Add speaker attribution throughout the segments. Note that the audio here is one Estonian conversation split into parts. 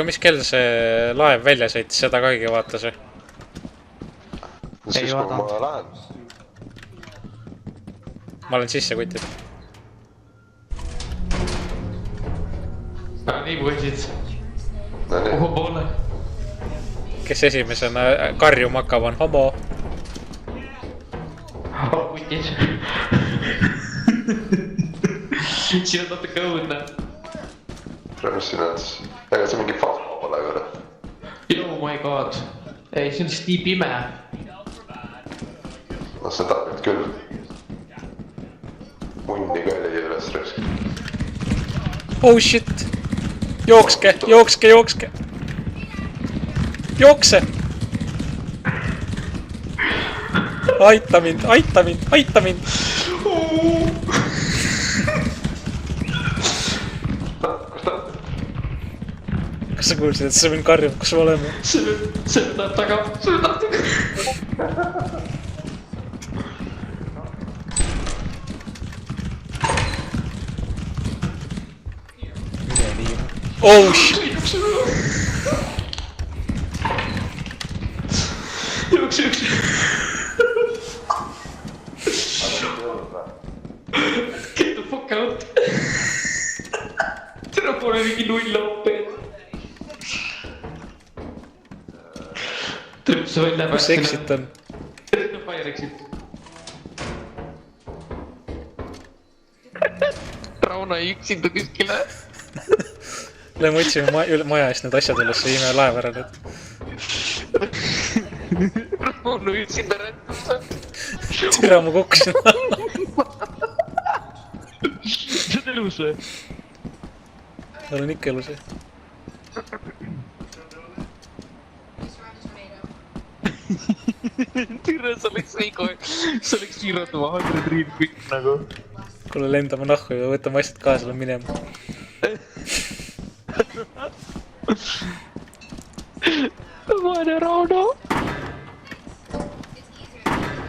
Speaker 1: aga mis kell see laev välja sõitis, seda ka keegi vaatas või?
Speaker 2: Siis kui ma lähen.
Speaker 1: Ma olen sisse kutid.
Speaker 3: Nii võisid.
Speaker 2: Nonii.
Speaker 3: Kuhu poole?
Speaker 1: Kes esimesena karjuma hakkab on homo.
Speaker 3: Kutid. Siin on natuke õudne.
Speaker 2: Mis siin on? Ega see mingi fahma pole kõrd.
Speaker 3: Oh my god. Ei, see on lihtsalt nii pime.
Speaker 2: No see tapid küll. Mundi ka oli üles röösk.
Speaker 1: Oh shit! Jookske, jookske, jookske! Jookse! Aita mind, aita mind, aita mind! Kas sa kuulsid, et see mind karjub, kus me oleme?
Speaker 3: See tahab taga, see tahab taga.
Speaker 1: Oh shit!
Speaker 3: Jooks. Get the fuck out. Tere pole mingi null laupeen. Tuleb see välja
Speaker 1: Kus
Speaker 3: päästina.
Speaker 1: exit on?
Speaker 3: No fire exit. Rauno ei üksinda kuskile.
Speaker 1: Lähme otsime maja eest need asjad üles, viime laev ära nüüd.
Speaker 3: Rauno üksinda rändab.
Speaker 1: Tira, ma kukkusin.
Speaker 3: See on elus või?
Speaker 1: Olen ikka elus.
Speaker 3: Tere, sa oleks õigu. Sa oleks kiiratu 100 real quick nagu.
Speaker 1: Kuule, lendame nahku ja võtame asjad kaasa, lähen minema.
Speaker 3: Vaene Rauno.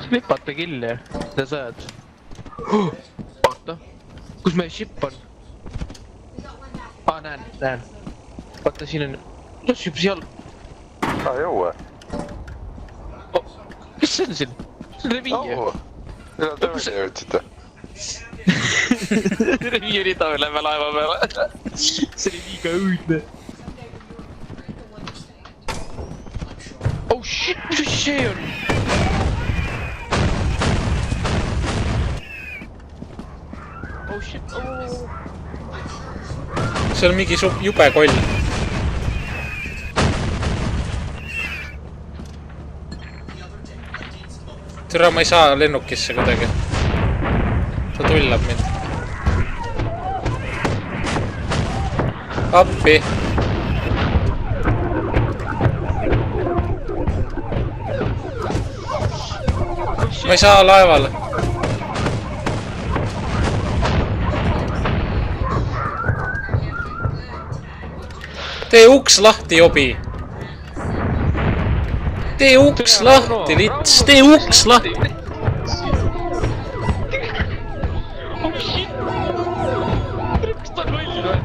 Speaker 3: Sa lipata killi, mida sa ajad? Oota, kus meie ship on? Näen. Vaata, siin on... Kus ship seal?
Speaker 2: Jõue.
Speaker 3: Kes see on siin? See on Reviie.
Speaker 2: Millal te välja jõudsite?
Speaker 3: Reviie rida lähme laeva peale. See oli liiga õudne. Oh shit, mis see on? Oh shit, oh.
Speaker 1: See on mingi jube koll. Tira, ma ei saa lennukisse kuidagi. Ta tullab mind. Appi. Ma ei saa laevale. Tee uks lahti, jobi. Tee uks lahti, lits. Tee uks lahti.
Speaker 3: Oh shit. Kas ta on loll või?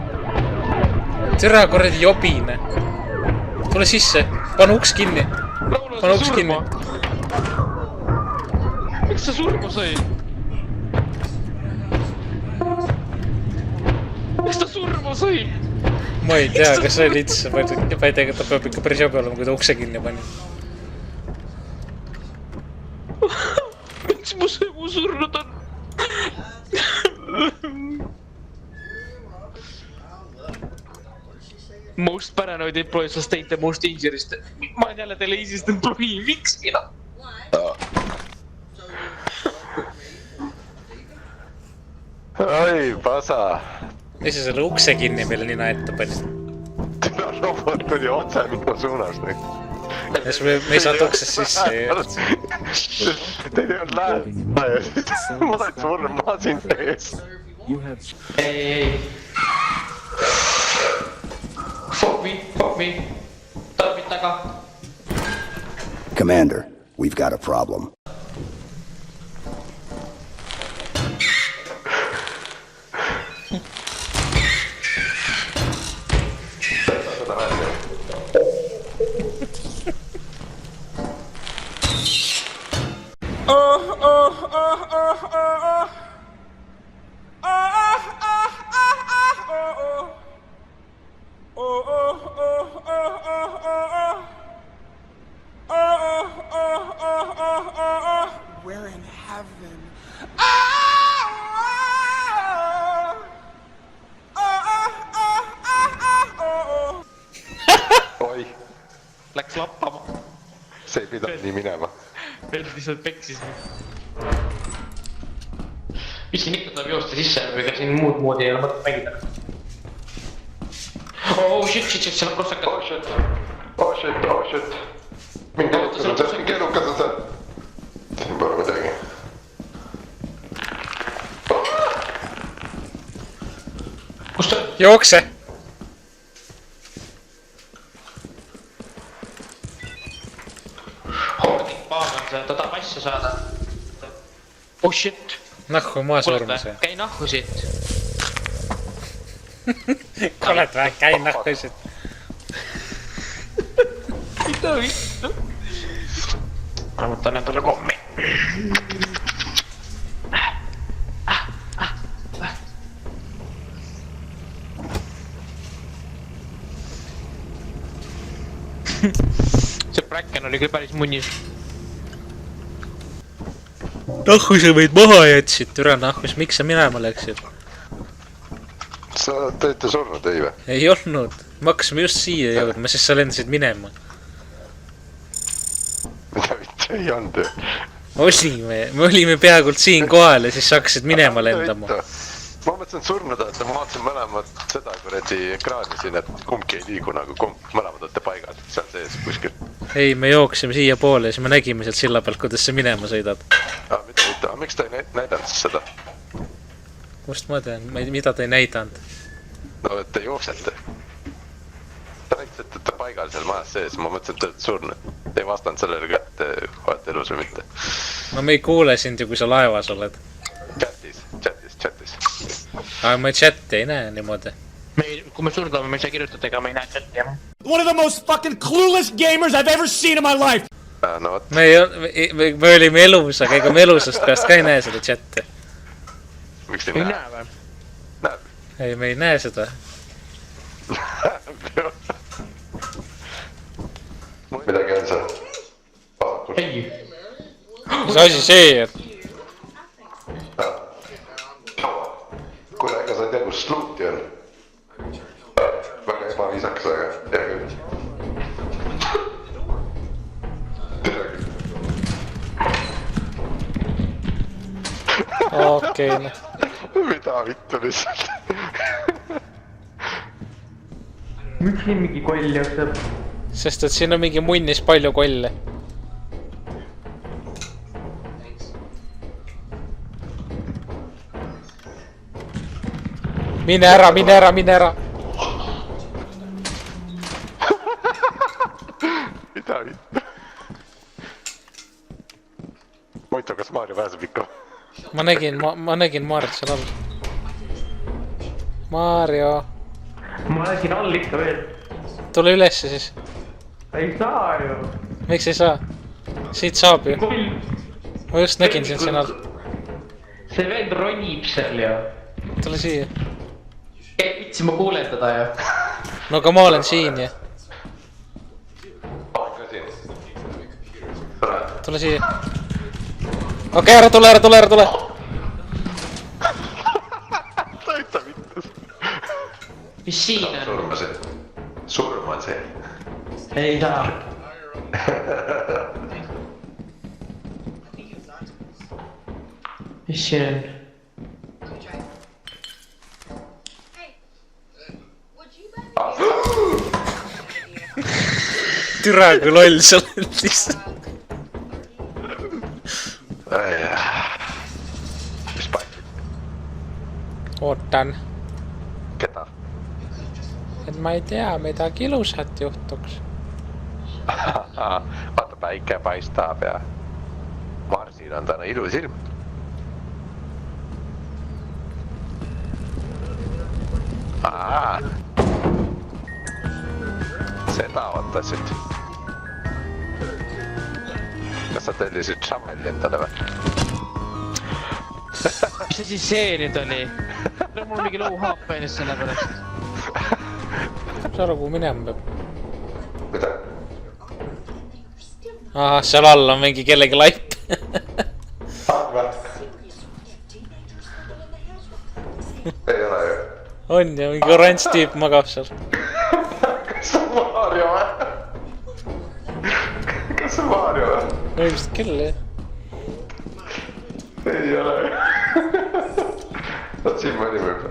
Speaker 1: Tere, kuradi jobine. Tule sisse. Pane uks kinni. Pane uks kinni.
Speaker 3: Miks sa surma sai? Miks ta surma sai?
Speaker 1: Ma ei tea, kas see oli lits. Ma ei tea, ta peab ikka päris jobi olema, kui ta ukse kinni pani.
Speaker 3: Miks mu surnud on? Most paranoid employee sustained the most injuries. Ma olen jälle the laziest employee, miks mina?
Speaker 2: Oi, pasa.
Speaker 1: Mis sa selle ukse kinni meile nina ette panid?
Speaker 2: Robot tuli otse minu suunas.
Speaker 1: Kas me ei saanud uksest sisse?
Speaker 2: Teil ei olnud läheb. Ma sain surma siin sees.
Speaker 3: Ei. Fuck me. Tarvit taga.
Speaker 4: Commander, we've got a problem.
Speaker 3: läks lappama.
Speaker 2: See ei pidanud nii minema.
Speaker 3: Vend lihtsalt peksis. Mis siin ikka tuleb joosta sisse, ega siin muud moodi ei ole mõtet mängida. Oh shit, seal on prostakad.
Speaker 2: Oh shit. Mingi keerukas on see. Siin pole midagi.
Speaker 3: Kus ta?
Speaker 1: Jookse!
Speaker 3: Hordik paan on see, ta tahab asja saada. Oh shit.
Speaker 1: Nahku maa surma see.
Speaker 3: Käi nahku siit.
Speaker 1: Oled vähe, käi nahku siit.
Speaker 3: Mida vittu? Ma võtan endale kommi. See Bracken oli küll päris munnis.
Speaker 1: Nahku sa meid maha jätsid, türa nahkus, miks sa minema läksid?
Speaker 2: Sa tõite surnud, ei või?
Speaker 1: Ei olnud, me hakkasime just siia jõudma, siis sa lendasid minema.
Speaker 2: Mida vittu ei olnud ju?
Speaker 1: Me olime peaaegu siin kohal ja siis sa hakkasid minema lendama.
Speaker 2: Ma mõtlesin surnud, et ma vaatasin mõlemad seda kuradi ekraani siin, et kumbki ei liigu nagu mõlemad olete paigas, seal sees kuskil.
Speaker 1: Ei, me jooksime siia poole ja siis me nägime sealt silla pealt, kuidas sa minema sõidad.
Speaker 2: Mida võita, miks ta ei näidanud siis seda?
Speaker 1: Kust ma tean, mida ta ei näidanud?
Speaker 2: No, et te jooksete. Ta näitas, et te paigal seal majas sees, ma mõtlesin, et te olete surnud. Te ei vastanud sellele ka, et te olete elus või mitte.
Speaker 1: No me ei kuule sind ju, kui sa laevas oled.
Speaker 2: Chatis.
Speaker 1: Aga me chati ei näe niimoodi.
Speaker 3: Kui me surname, me ei saa kirjutada, ega me ei näe chati, jah.
Speaker 5: One of the most fucking clueless gamers I've ever seen in my life!
Speaker 2: No vot.
Speaker 1: Me olime elus, aga ega me elusast peast ka ei näe seda chati.
Speaker 2: Miks ei
Speaker 3: Ei
Speaker 2: näe?
Speaker 3: näe või?
Speaker 2: Näeb.
Speaker 1: Ei, me ei näe seda.
Speaker 2: Midagi on seal.
Speaker 3: Ei.
Speaker 1: Mis asi see, et
Speaker 2: Kuule, ega sa ei tea, kus sluuti on? Väga ebaviisakas, aga hea küll. Tere küll.
Speaker 1: okei, noh.
Speaker 2: Mida vittu lihtsalt?
Speaker 3: Miks siin mingi koll jookseb?
Speaker 1: Sest et siin on mingi munnis palju kolle. Mine ära!
Speaker 2: Mida vittu? Moito, kas Maarja pääseb ikka?
Speaker 1: Ma nägin Maarit seal all. Maarjo.
Speaker 3: Ma olen siin all ikka veel.
Speaker 1: Tule ülesse siis.
Speaker 3: Ei saa ju.
Speaker 1: Miks ei saa? Siit saab ju.
Speaker 3: Koll.
Speaker 1: Ma just nägin sind siin all.
Speaker 3: See vend ronib seal ja.
Speaker 1: Tule siia.
Speaker 3: Vitsi ma kuulen teda ja.
Speaker 1: No aga ma olen siin ja. Tule siia. Okei, ära tule!
Speaker 2: Täita vittu.
Speaker 3: Mis siin on?
Speaker 2: Surma on see.
Speaker 3: Ei saa. Mis siin on?
Speaker 1: Türa kui loll sa oled lihtsalt.
Speaker 2: Mis paikid?
Speaker 1: Ootan.
Speaker 2: Keda?
Speaker 1: Et ma ei tea, midagi ilusat juhtuks.
Speaker 2: Vaata, päike paistab ja Marsil on täna ilus ilm. Seda ootasid. Kas sa tellisid šamelli endale või?
Speaker 3: Mis see nüüd oli? Mul on mingi low half ennast selle pärast.
Speaker 1: Saab aru, kuhu minema peab.
Speaker 2: Mida?
Speaker 1: Seal all on mingi kellegi laip.
Speaker 2: Ei ole ju.
Speaker 1: On ju, mingi oranž tüüp magab seal.
Speaker 2: Kas on Maarja või?
Speaker 1: ilmselt küll, jah.
Speaker 2: Ei ole. Vaat siin mõni võib.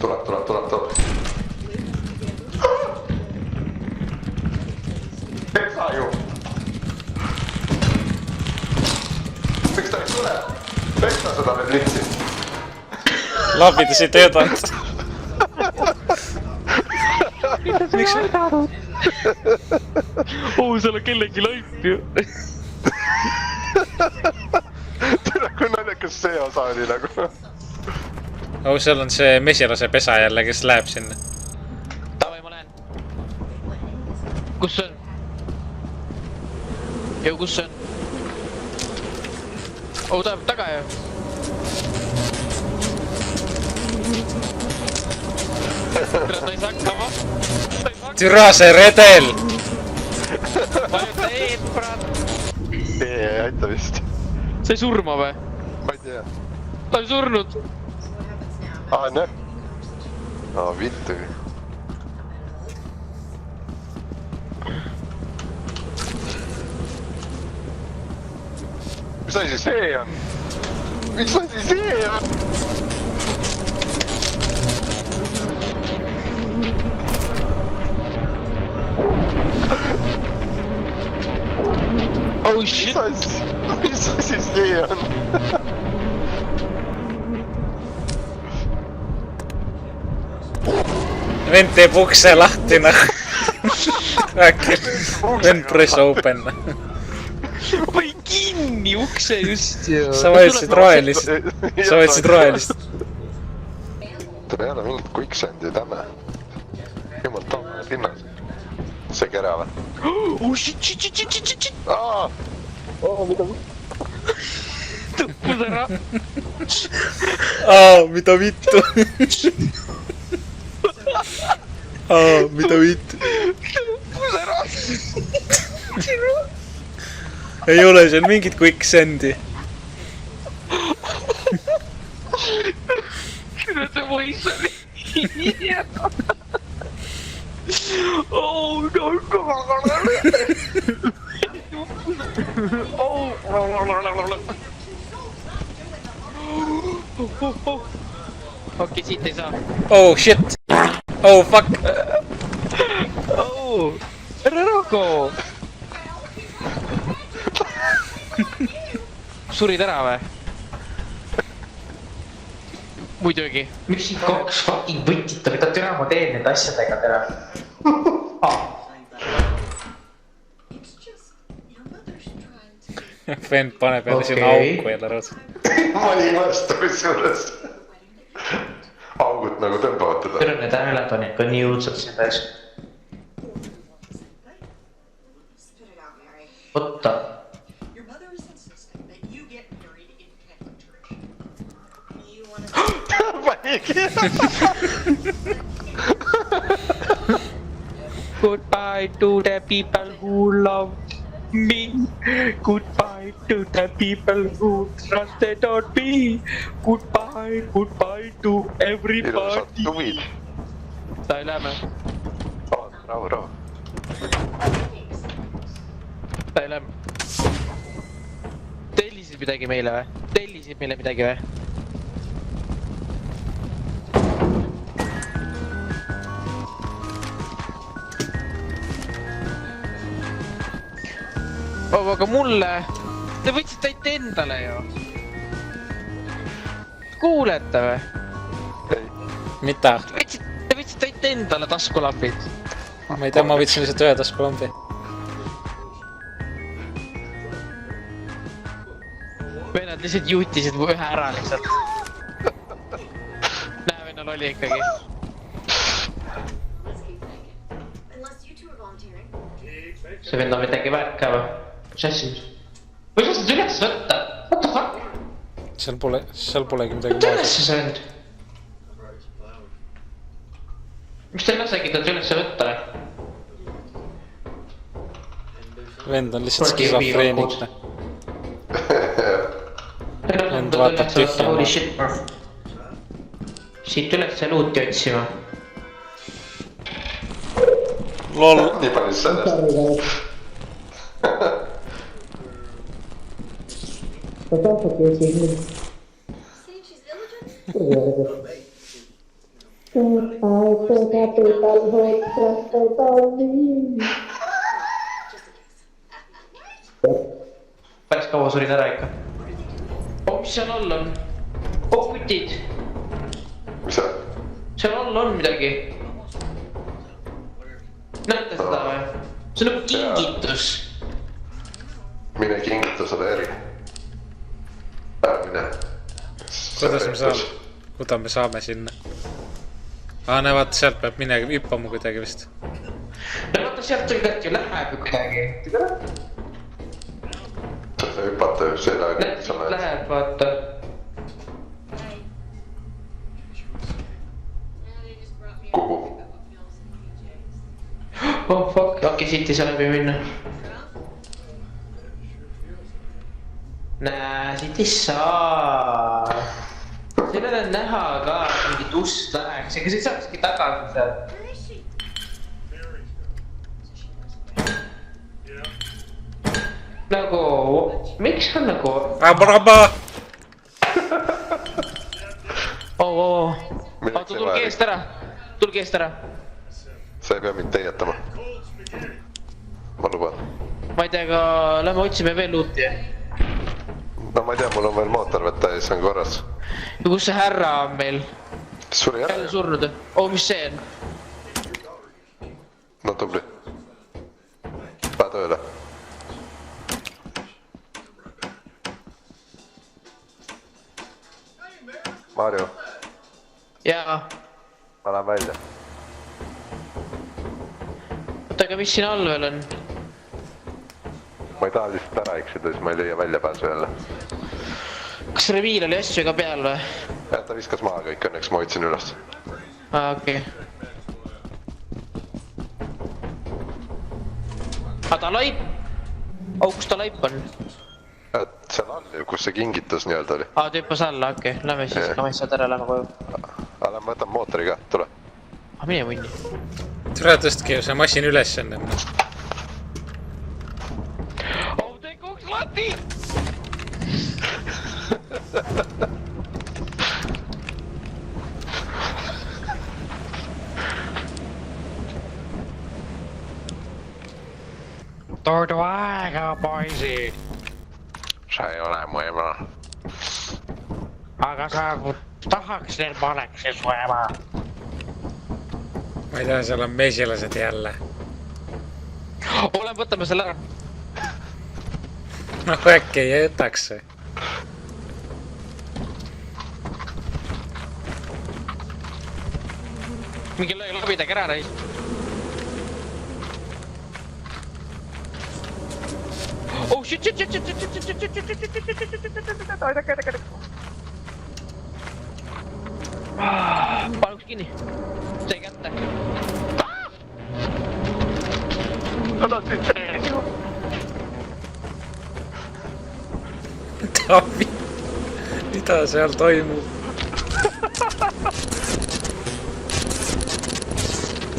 Speaker 2: Tuleb. Peksa ju. Miks ta ei tule? Peksa seda veel litsi.
Speaker 1: Labides ei töötanud. Miks sa?
Speaker 3: Seal on kellegi laip ju.
Speaker 2: Tere, kui naljakas see osa oli nagu.
Speaker 1: Seal on see mesilase pesa jälle, kes läheb sinna.
Speaker 3: Tavai, ma lähen. Kus see on? Jõu, kus see on? Ta jääb taga ju. Ta ei saa hakkama.
Speaker 1: Türa see redel!
Speaker 3: Vajuta eed, prat.
Speaker 2: Ei aita vist.
Speaker 3: Sa ei surma või?
Speaker 2: Ma ei tea.
Speaker 3: Ta on surnud.
Speaker 2: Näe. Vittu. Mis asi see on? Mis asi see on?
Speaker 3: Oh shit.
Speaker 2: Mis asi see on?
Speaker 1: Vend teeb ukse lahti, noh. Äkki. Vend press open.
Speaker 3: Või kinni ukse just ju.
Speaker 1: Sa vajutasid rohelist.
Speaker 2: Tal ei ole mingit quicksendi täna. Jumal tamme linnas. See kera või?
Speaker 3: Oh shit.
Speaker 2: Mida?
Speaker 3: Tõppus ära.
Speaker 1: Mida vittu? Mida vittu?
Speaker 3: Tõppus ära.
Speaker 1: Ei ole seal mingit quicksendi.
Speaker 3: Küll see võis oli. Oh no. Okei, siit ei saa.
Speaker 1: Oh shit. Oh fuck.
Speaker 3: Oh, ära rago. Surid ära või? Muidugi.
Speaker 6: Miks siin 2 fucking võtit on, mida türa ma teen nende asjadega täna?
Speaker 1: Vend paneb jälle sinna auku jälle raudselt.
Speaker 2: Ma olin vastu kusjuures. Augud nagu tõmbavad teda.
Speaker 6: Türa need hääled on ikka nii õudsad siin täis. Otta.
Speaker 3: Goodbye to the people who love me. Goodbye to the people who trusted on me. Goodbye to everybody.
Speaker 2: Tuvid.
Speaker 3: Tai lähme.
Speaker 2: Rahu.
Speaker 3: Tai lähme. Tellisid midagi meile või? Tellisid meile midagi või? Aga mulle, te võtsite ainult endale ju. Kuulete või?
Speaker 1: Mida?
Speaker 3: Te võtsite ainult endale taskulambid.
Speaker 1: Ma ei tea, ma võtsin lihtsalt ühe taskulambi.
Speaker 3: Vennad lihtsalt juutisid ühe ära lihtsalt. Näe, vennal oli ikkagi.
Speaker 6: See vend on midagi väärt ka või? Mis asja? Või sa saad üles võtta? What the fuck?
Speaker 1: Seal polegi midagi
Speaker 6: Võta
Speaker 1: maas.
Speaker 6: ülesse see vend. Mis te ei lasegi teda ülesse võtta?
Speaker 1: Vend on lihtsalt skisofreenik. Vend vaatab tühja.
Speaker 6: Holy shit, bro. Siit ülesse luuti otsima.
Speaker 1: Lol.
Speaker 2: Nii palju sellest.
Speaker 6: Päris kaua surin ära ikka. Oh, mis seal all on? Oh, kutid.
Speaker 2: mis see?
Speaker 6: Seal all on midagi. Näete seda või? See on nagu kingitus.
Speaker 2: Mine kingitusele eri. Ära mine.
Speaker 1: Kuidas me saame sinna? Ne vaata, sealt peab minegi hüppama kuidagi vist.
Speaker 6: No vaata, sealt tegelikult ju läheb ju kuidagi.
Speaker 2: Sa hüppata ju selle aeg.
Speaker 6: Siit läheb, vaata.
Speaker 2: Kuhu?
Speaker 6: Oh fuck, okei, siit ei saa läbi minna. Nää, siit ei saa. Sellel on näha ka mingit ust läheks, ega see saakski tagasi sealt. Nagu, miks on nagu...
Speaker 1: Raba!
Speaker 6: Oota, tulge eest ära. Tulge eest ära.
Speaker 2: Sa ei pea mind teietama. Ma luban.
Speaker 6: Ma ei tea, aga lähme otsime veel luuti.
Speaker 2: No ma ei tea, mul on veel mootor võtta ja siis on korras.
Speaker 6: Ja kus see härra on meil?
Speaker 2: Suri ära?
Speaker 6: Jälle surnud. Oh, mis see on?
Speaker 2: No tubli. Päe tööle. Marju.
Speaker 6: Jaa.
Speaker 2: Ma lähen välja.
Speaker 6: Oota, aga mis siin all veel on?
Speaker 2: Ma ei taha lihtsalt ära eksida, siis ma ei leia väljapääsu jälle.
Speaker 6: Kas reviil oli asju ka peal või?
Speaker 2: Ja ta viskas maha kõik, õnneks ma võtsin üles.
Speaker 6: Okei. Aga ta laip? Kus ta laip on?
Speaker 2: Seal all ju, kus see kingitus nii-öelda oli.
Speaker 6: Ta hüppas alla, okei. Lähme siis, ka ma ei saa ära, lähme koju.
Speaker 2: Lähme võtan mootori ka, tule.
Speaker 6: Mine munni.
Speaker 1: Tule tõstke ju see masin üles enne.
Speaker 6: Oh, tee koks lati!
Speaker 7: Toidu aega, poisid!
Speaker 2: Sa ei ole mu ema.
Speaker 7: Aga sa tahaks, et ma oleksin su ema.
Speaker 1: Ma ei tea, seal on mesilased jälle.
Speaker 6: Olen, võtame selle ära.
Speaker 1: No äkki ei jätaks see.
Speaker 6: Mingi lõi lobidagi ära reis. Oh shit. Panuks kinni. See kätte.
Speaker 1: Tavi, mida seal toimub?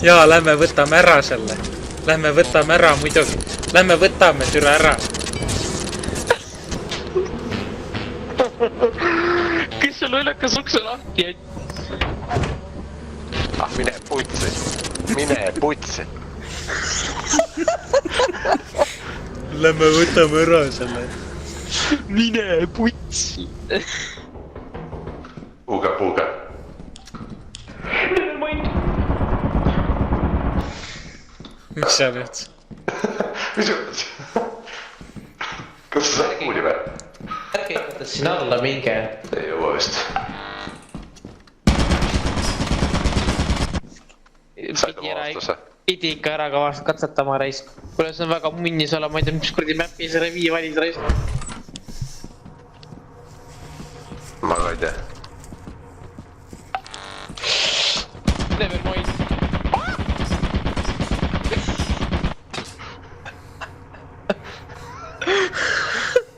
Speaker 1: Jaa, lähme võtame ära selle. Lähme võtame ära muidugi. Lähme võtame türa ära.
Speaker 6: Kes sul ülekas ukse lahti jätt?
Speaker 2: Mine putsi. Mine putsi.
Speaker 1: Lähme võtame ära selle.
Speaker 6: Mine putsi.
Speaker 2: Puuga.
Speaker 1: Mis seal juhtus?
Speaker 2: Mis juhtus? Kas sa saad kuuli või?
Speaker 6: Ärge võtta siin alla minge.
Speaker 2: Ei jõua vist. Said oma vastuse?
Speaker 6: Pidi ikka ära katsetama raisk. Kuule, see on väga munnis olla, ma ei tea, mis kurdi mäppi see revii valis raisk.
Speaker 2: Ma ka ei tea.
Speaker 6: Nevermind.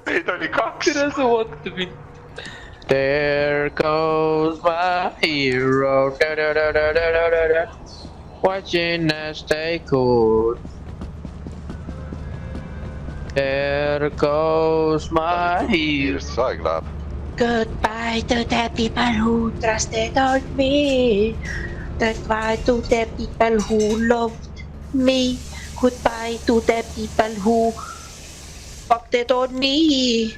Speaker 2: Neid oli 2.
Speaker 6: Tere sa ootab mind. There goes my hero. Watching us stay cool.
Speaker 3: There goes my heel.
Speaker 2: kiiresti see aeg läheb.
Speaker 8: Goodbye to the people who trusted on me. Goodbye to the people who loved me. Goodbye to the people who fucked it on me.